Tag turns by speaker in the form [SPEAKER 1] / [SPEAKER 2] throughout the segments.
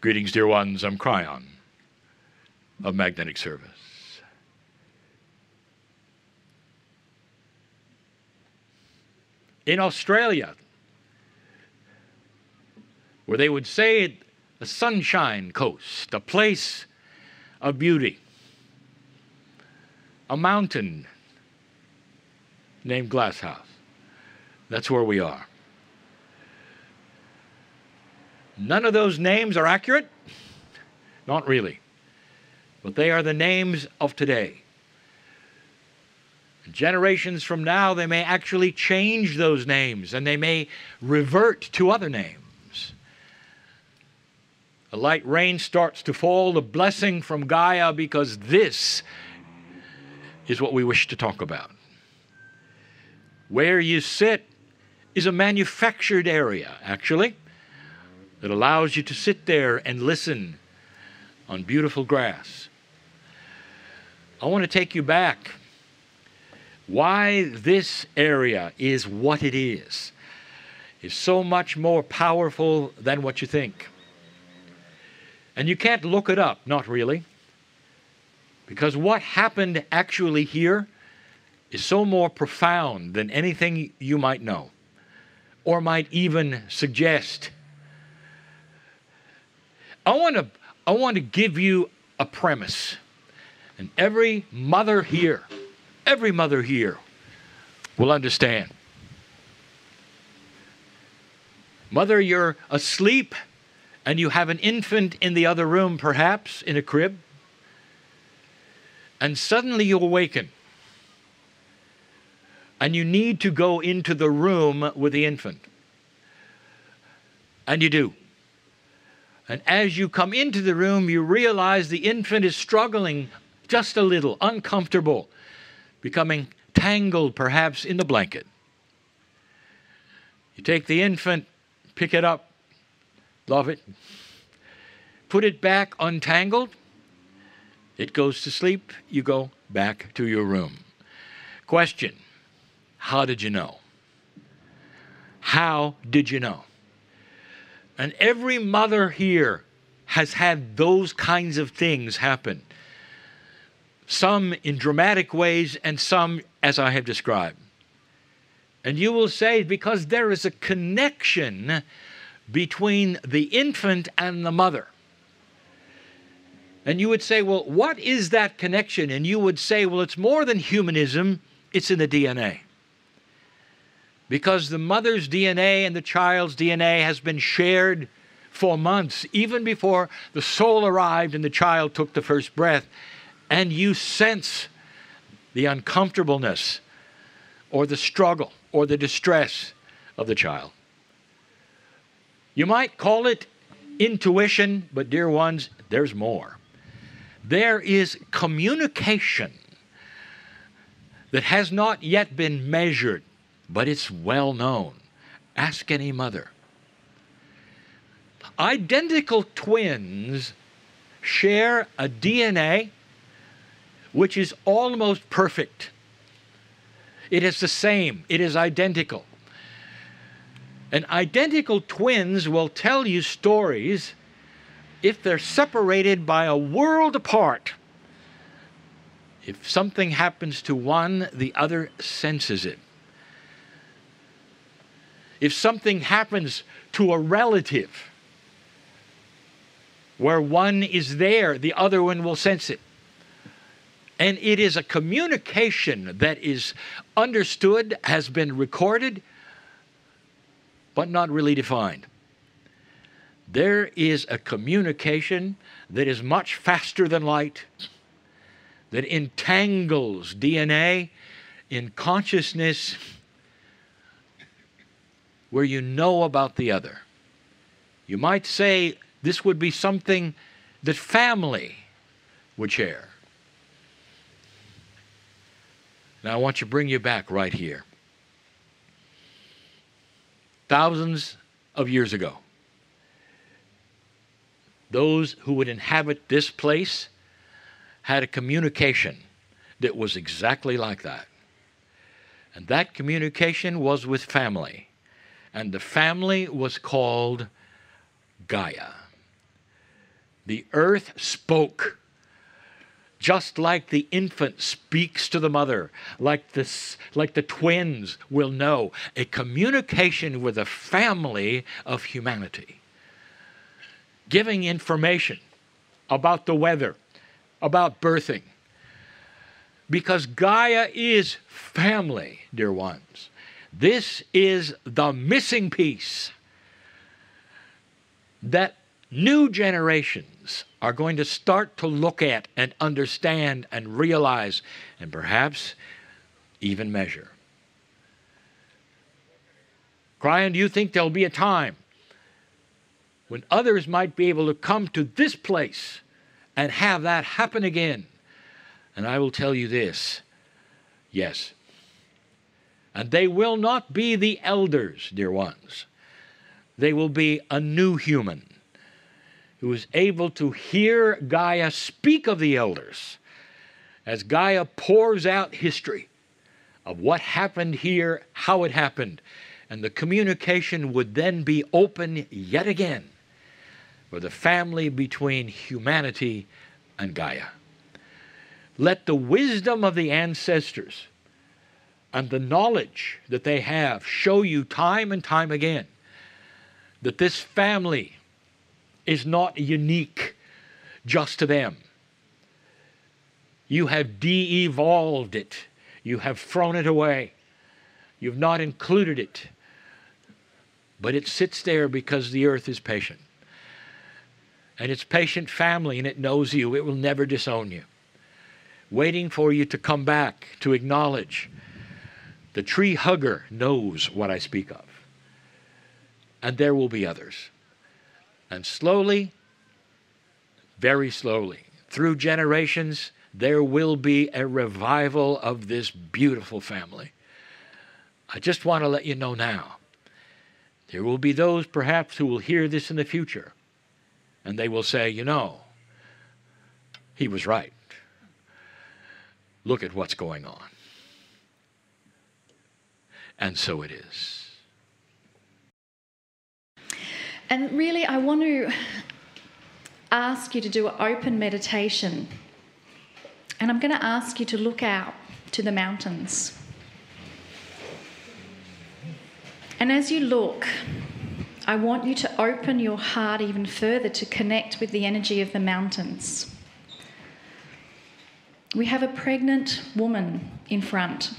[SPEAKER 1] Greetings, dear ones. I'm Kryon of Magnetic Service. In Australia, where they would say the Sunshine Coast, a place of beauty, a mountain named Glass House. That's where we are. None of those names are accurate. Not really. But they are the names of today. Generations from now, they may actually change those names, and they may revert to other names. A light rain starts to fall, the blessing from Gaia, because this is what we wish to talk about. Where you sit is a manufactured area, actually, that allows you to sit there and listen on beautiful grass. I want to take you back. Why this area is what it is so much more powerful than what you think. And you can't look it up, not really. Because what happened actually here is so more profound than anything you might know or might even suggest. I want to give you a premise. And every mother here will understand. Mother, you're asleep and you have an infant in the other room, perhaps in a crib, and suddenly you awaken and you need to go into the room with the infant. And you do. And as you come into the room, you realize the infant is struggling just a little, uncomfortable, becoming tangled perhaps in the blanket. You take the infant, pick it up, love it, put it back untangled, it goes to sleep, you go back to your room. Question, how did you know? How did you know? And every mother here has had those kinds of things happen. Some in dramatic ways and some as I have described. And you will say, because there is a connection between the infant and the mother. And you would say, well, what is that connection? And you would say, well, it's more than humanism, it's in the DNA. Because the mother's DNA and the child's DNA has been shared for months, even before the soul arrived and the child took the first breath. And you sense the uncomfortableness or the struggle or the distress of the child. You might call it intuition, but dear ones, there's more. There is communication that has not yet been measured, but it's well known. Ask any mother. Identical twins share a DNA which is almost perfect. It is the same. It is identical. And identical twins will tell you stories if they're separated by a world apart. If something happens to one, the other senses it. If something happens to a relative where one is there, the other one will sense it. And it is a communication that is understood, has been recorded, but not really defined. There is a communication that is much faster than light, that entangles DNA in consciousness where you know about the other. You might say this would be something that family would share. Now I want to bring you back right here. Thousands of years ago, those who would inhabit this place had a communication that was exactly like that. And that communication was with family. And the family was called Gaia. The earth spoke. Just like the infant speaks to the mother, like the twins will know, a communication with a family of humanity, giving information about the weather, about birthing. Because Gaia is family, dear ones. This is the missing piece that new generations are going to start to look at and understand and realize and perhaps even measure. Kryon, do you think there'll be a time when others might be able to come to this place and have that happen again? And I will tell you this, yes. And they will not be the elders, dear ones. They will be a new human who is able to hear Gaia speak of the elders as Gaia pours out history of what happened here, how it happened, and the communication would then be open yet again for the family between humanity and Gaia. Let the wisdom of the ancestors and the knowledge that they have show you time and time again that this family is not unique just to them. You have de-evolved it. You have thrown it away. You've not included it. But it sits there because the earth is patient. And it's patient family, and it knows you. It will never disown you. Waiting for you to come back to acknowledge. The tree hugger knows what I speak of. And there will be others. And slowly, very slowly, through generations, there will be a revival of this beautiful family. I just want to let you know now, there will be those perhaps who will hear this in the future, and they will say, you know, he was right. Look at what's going on. And so it is.
[SPEAKER 2] And really, I want to ask you to do an open meditation. And I'm going to ask you to look out to the mountains. And as you look, I want you to open your heart even further to connect with the energy of the mountains. We have a pregnant woman in front.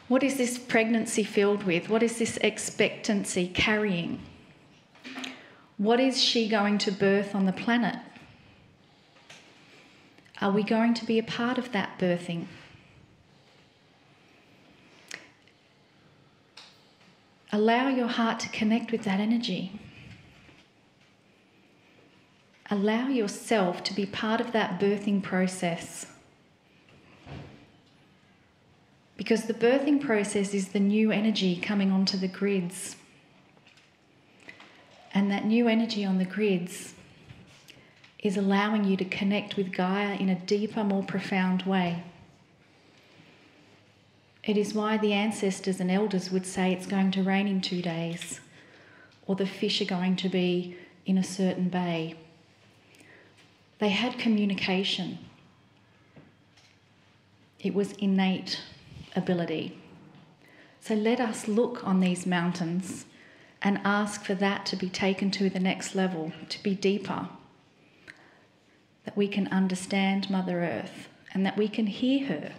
[SPEAKER 2] What is this pregnancy filled with? What is this expectancy carrying? What is she going to birth on the planet? Are we going to be a part of that birthing? Allow your heart to connect with that energy. Allow yourself to be part of that birthing process. Because the birthing process is the new energy coming onto the grids. And that new energy on the grids is allowing you to connect with Gaia in a deeper, more profound way. It is why the ancestors and elders would say it's going to rain in 2 days, or the fish are going to be in a certain bay. They had communication. It was innate ability. So let us look on these mountains and ask for that to be taken to the next level, to be deeper, that we can understand Mother Earth and that we can hear her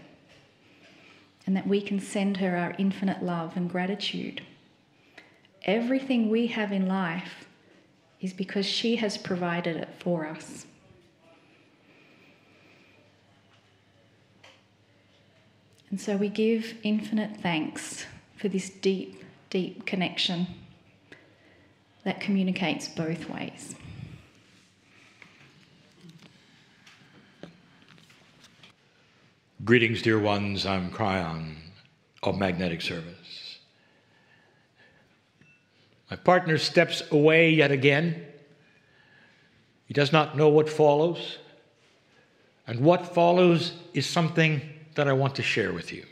[SPEAKER 2] and that we can send her our infinite love and gratitude. Everything we have in life is because she has provided it for us. And so we give infinite thanks for this deep, deep connection that communicates both ways.
[SPEAKER 1] Greetings, dear ones. I'm Kryon of Magnetic Service. My partner steps away yet again. He does not know what follows. And what follows is something that I want to share with you.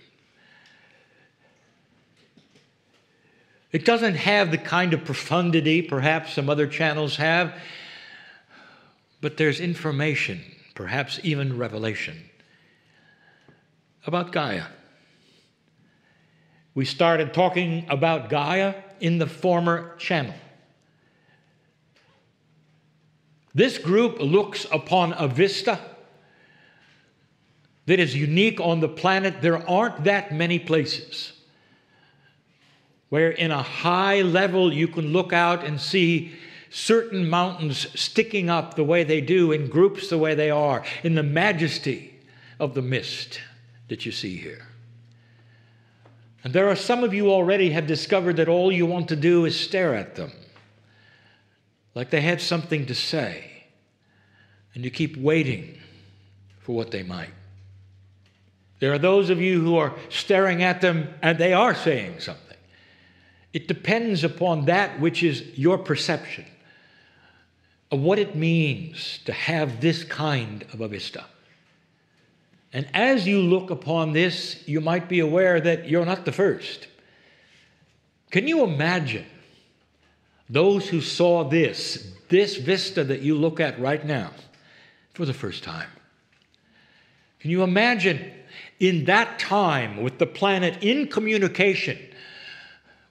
[SPEAKER 1] It doesn't have the kind of profundity perhaps some other channels have, but there's information, perhaps even revelation, about Gaia. We started talking about Gaia in the former channel. This group looks upon a vista that is unique on the planet. There aren't that many places where in a high level you can look out and see certain mountains sticking up the way they do, in groups the way they are, in the majesty of the mist that you see here. And there are some of you already have discovered that all you want to do is stare at them, like they had something to say, and you keep waiting for what they might. There are those of you who are staring at them and they are saying something. It depends upon that which is your perception of what it means to have this kind of a vista. And as you look upon this, you might be aware that you're not the first. Can you imagine those who saw this vista that you look at right now for the first time? Can you imagine in that time with the planet in communication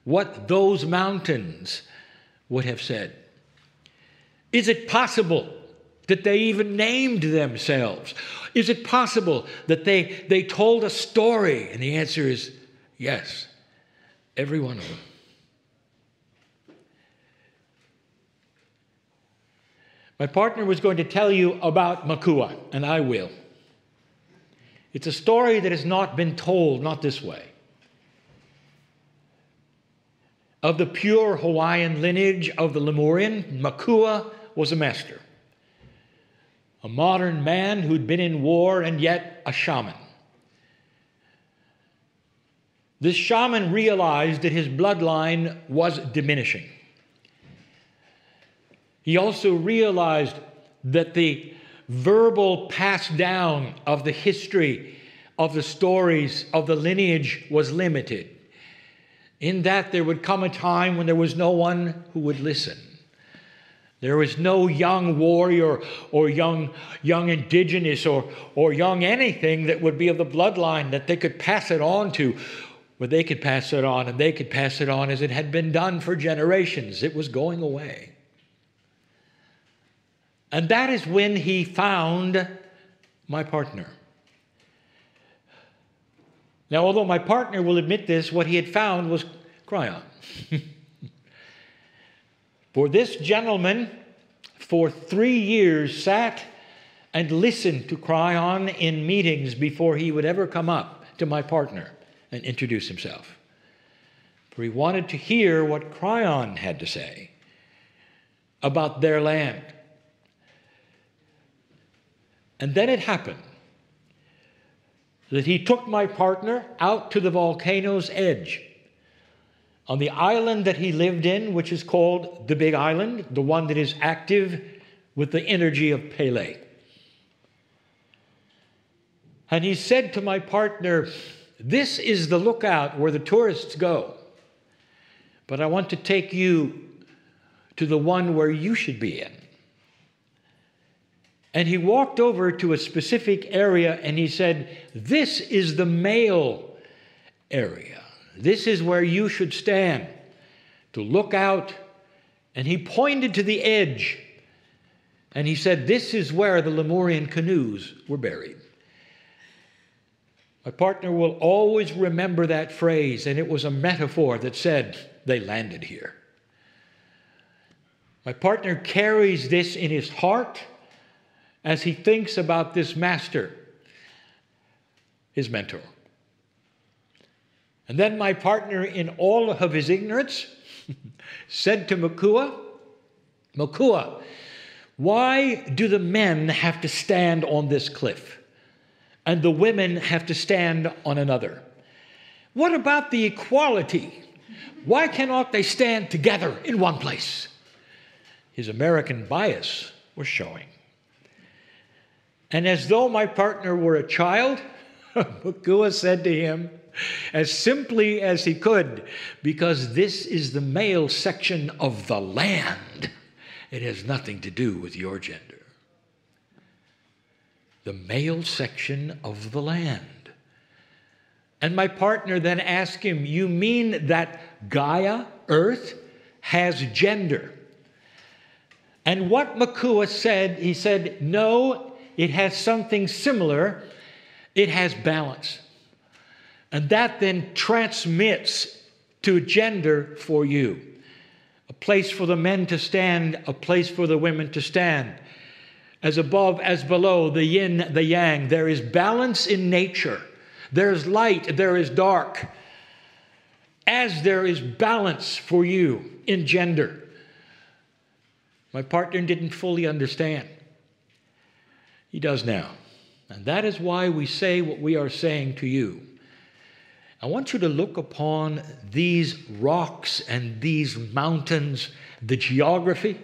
[SPEAKER 1] what those mountains would have said? Is it possible that they even named themselves? Is it possible that they told a story? And the answer is yes, every one of them. My partner was going to tell you about Makua, and I will. It's a story that has not been told, not this way. Of the pure Hawaiian lineage of the Lemurian, Makua was a master. A modern man who'd been in war and yet a shaman. This shaman realized that his bloodline was diminishing. He also realized that the verbal pass down of the history, of the stories, of the lineage was limited. In that there would come a time when there was no one who would listen. There was no young warrior or young indigenous or young anything that would be of the bloodline that they could pass it on to, where they could pass it on, and they could pass it on as it had been done for generations. It was going away. And that is when he found my partner. Now, although my partner will admit this, what he had found was Kryon. For this gentleman, for 3 years, sat and listened to Kryon in meetings before he would ever come up to my partner and introduce himself. For he wanted to hear what Kryon had to say about their land. And then it happened that he took my partner out to the volcano's edge on the island that he lived in, which is called the Big Island, the one that is active with the energy of Pele. And he said to my partner, "This is the lookout where the tourists go, but I want to take you to the one where you should be in." And he walked over to a specific area and he said, "This is the male area. This is where you should stand to look out." And he pointed to the edge and he said, "This is where the Lemurian canoes were buried." My partner will always remember that phrase, and it was a metaphor that said, they landed here. My partner carries this in his heart as he thinks about this master, his mentor. And then my partner, in all of his ignorance, said to Makua, "Makua, why do the men have to stand on this cliff and the women have to stand on another? What about the equality? Why cannot they stand together in one place?" His American bias was showing. And as though my partner were a child, Makua said to him, as simply as he could, because this is the male section of the land. It has nothing to do with your gender. The male section of the land. And my partner then asked him, you mean that Gaia, Earth, has gender? And what Makua said, he said, no, it has something similar. It has balance. And that then transmits to gender for you. A place for the men to stand, a place for the women to stand. As above, as below, the yin, the yang. There is balance in nature. There is light, there is dark. As there is balance for you in gender. My partner didn't fully understand. He does now. And that is why we say what we are saying to you. I want you to look upon these rocks and these mountains, the geography.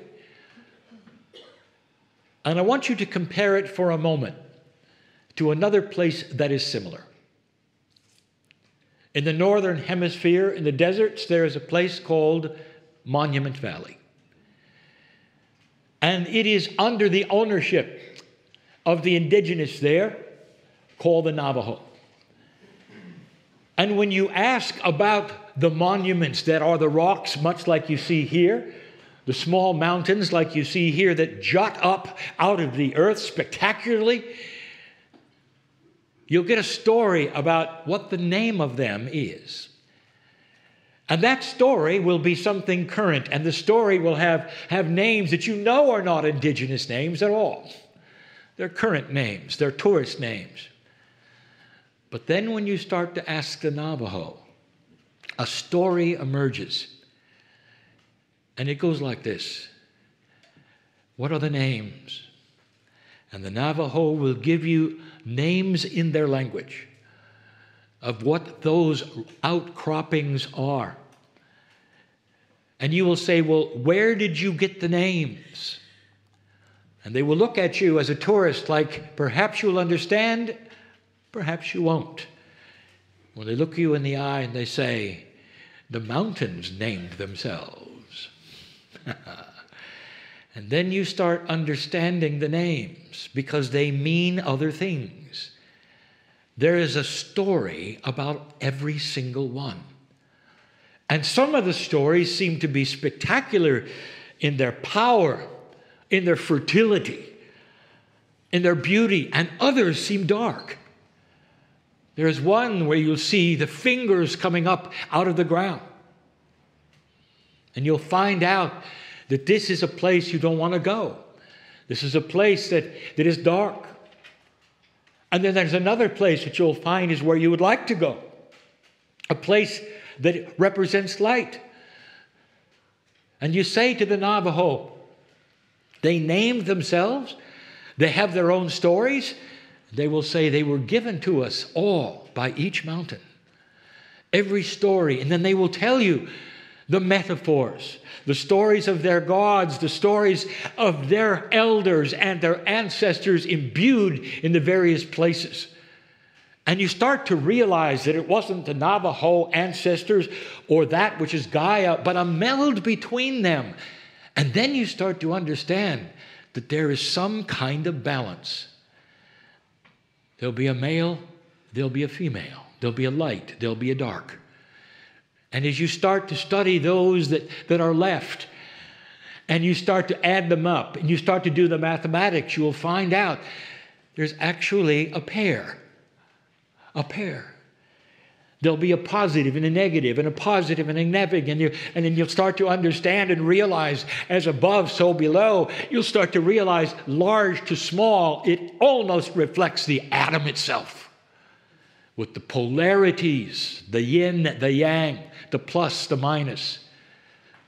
[SPEAKER 1] And I want you to compare it for a moment to another place that is similar. In the northern hemisphere, in the deserts, there is a place called Monument Valley. And it is under the ownership of the indigenous there, called the Navajo. And when you ask about the monuments that are the rocks, much like you see here, the small mountains like you see here that jut up out of the earth spectacularly, you'll get a story about what the name of them is. And that story will be something current, and the story will have names that you know are not indigenous names at all. They're current names, they're tourist names. But then when you start to ask the Navajo, a story emerges. And it goes like this. What are the names? And the Navajo will give you names in their language of what those outcroppings are. And you will say, well, where did you get the names? And they will look at you as a tourist like, perhaps you'll understand, perhaps you won't. When they look you in the eye and they say, the mountains named themselves. And then you start understanding the names because they mean other things. There is a story about every single one. And some of the stories seem to be spectacular in their power, in their fertility, in their beauty, and others seem dark. There's one where you'll see the fingers coming up out of the ground. And you'll find out that this is a place you don't want to go. This is a place that is dark. And then there's another place that you'll find is where you would like to go. A place that represents light. And you say to the Navajo, they named themselves, they have their own stories. They will say they were given to us all by each mountain. Every story. And then they will tell you the metaphors, the stories of their gods, the stories of their elders and their ancestors imbued in the various places. And you start to realize that it wasn't the Navajo ancestors or that which is Gaia, but a meld between them. And then you start to understand that there is some kind of balance. There'll be a male, there'll be a female, there'll be a light, there'll be a dark. And as you start to study those that are left, and you start to add them up, and you start to do the mathematics, you will find out there's actually a pair. A pair. There'll be a positive and a negative, and a positive and a negative, and then you'll start to understand and realize, as above, so below, you'll start to realize, large to small, it almost reflects the atom itself. With the polarities, the yin, the yang, the plus, the minus,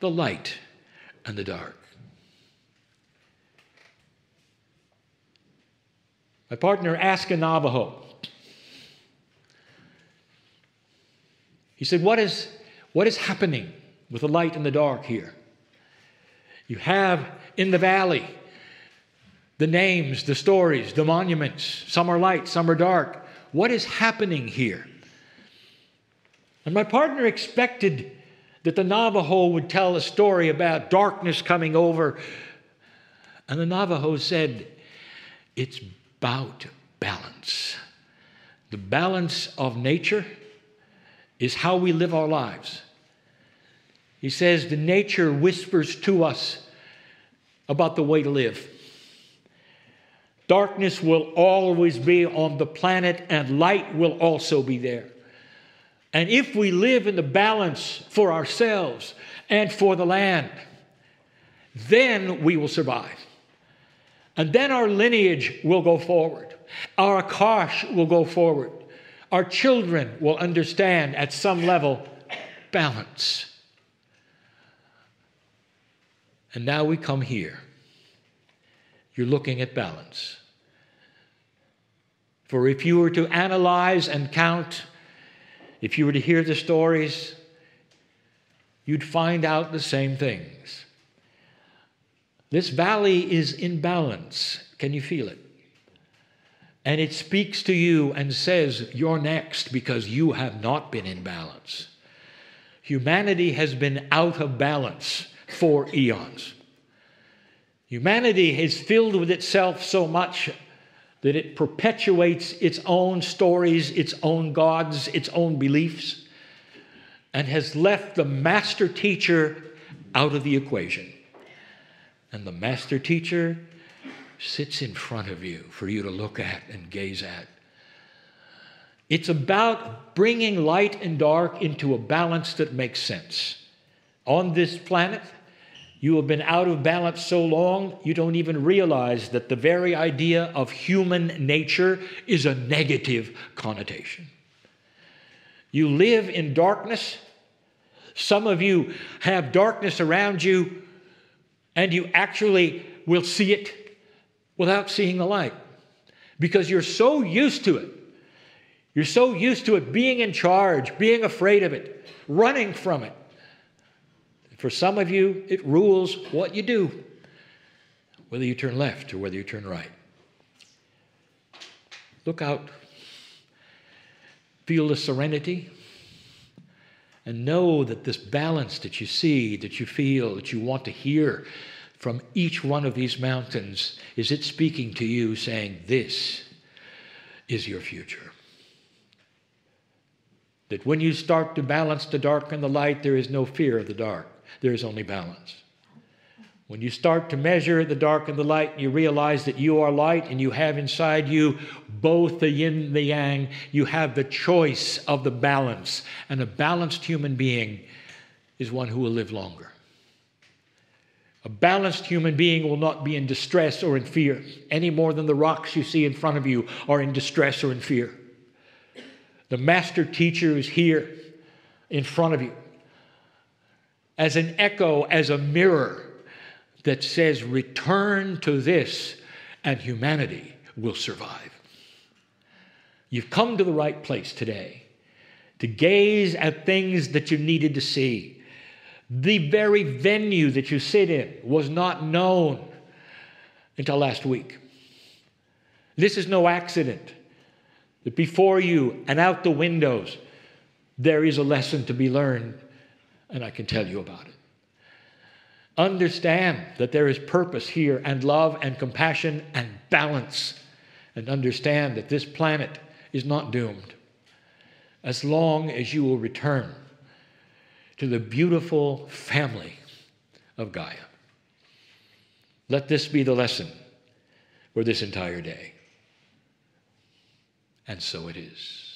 [SPEAKER 1] the light and the dark. My partner asked a Navajo. He said, what is happening with the light and the dark here? You have in the valley the names, the stories, the monuments. Some are light, some are dark. what is happening here. And my partner expected that the Navajo would tell a story about darkness coming over. And the Navajo said, it's about balance. The balance of nature is how we live our lives. He says the nature whispers to us about the way to live. Darkness will always be on the planet, and light will also be there. And if we live in the balance for ourselves and for the land, then we will survive. And then our lineage will go forward. Our Akash will go forward. Our children will understand at some level balance. And now we come here. You're looking at balance. For if you were to analyze and count, if you were to hear the stories, you'd find out the same things. This valley is in balance. Can you feel it? And it speaks to you and says, you're next because you have not been in balance. Humanity has been out of balance for eons. Humanity is filled with itself so much that it perpetuates its own stories, its own gods, its own beliefs, and has left the master teacher out of the equation. And the master teacher sits in front of you for you to look at and gaze at. It's about bringing light and dark into a balance that makes sense. On this planet, you have been out of balance so long, you don't even realize that the very idea of human nature is a negative connotation. You live in darkness. Some of you have darkness around you, and you actually will see it without seeing the light because you're so used to it. You're so used to it being in charge, being afraid of it, running from it. For some of you, it rules what you do, whether you turn left or whether you turn right. Look out. Feel the serenity. And know that this balance that you see, that you feel, that you want to hear from each one of these mountains, is it speaking to you saying, this is your future. That when you start to balance the dark and the light, there is no fear of the dark. There is only balance. When you start to measure the dark and the light, you realize that you are light and you have inside you both the yin and the yang. You have the choice of the balance. And a balanced human being is one who will live longer. A balanced human being will not be in distress or in fear any more than the rocks you see in front of you are in distress or in fear. The master teacher is here in front of you as an echo, as a mirror that says, return to this and humanity will survive. You've come to the right place today to gaze at things that you needed to see. The very venue that you sit in was not known until last week. This is no accident. That before you and out the windows, there is a lesson to be learned, and I can tell you about it. Understand that there is purpose here, and love and compassion and balance. And understand that this planet is not doomed as long as you will return to the beautiful family of Gaia. Let this be the lesson for this entire day. And so it is.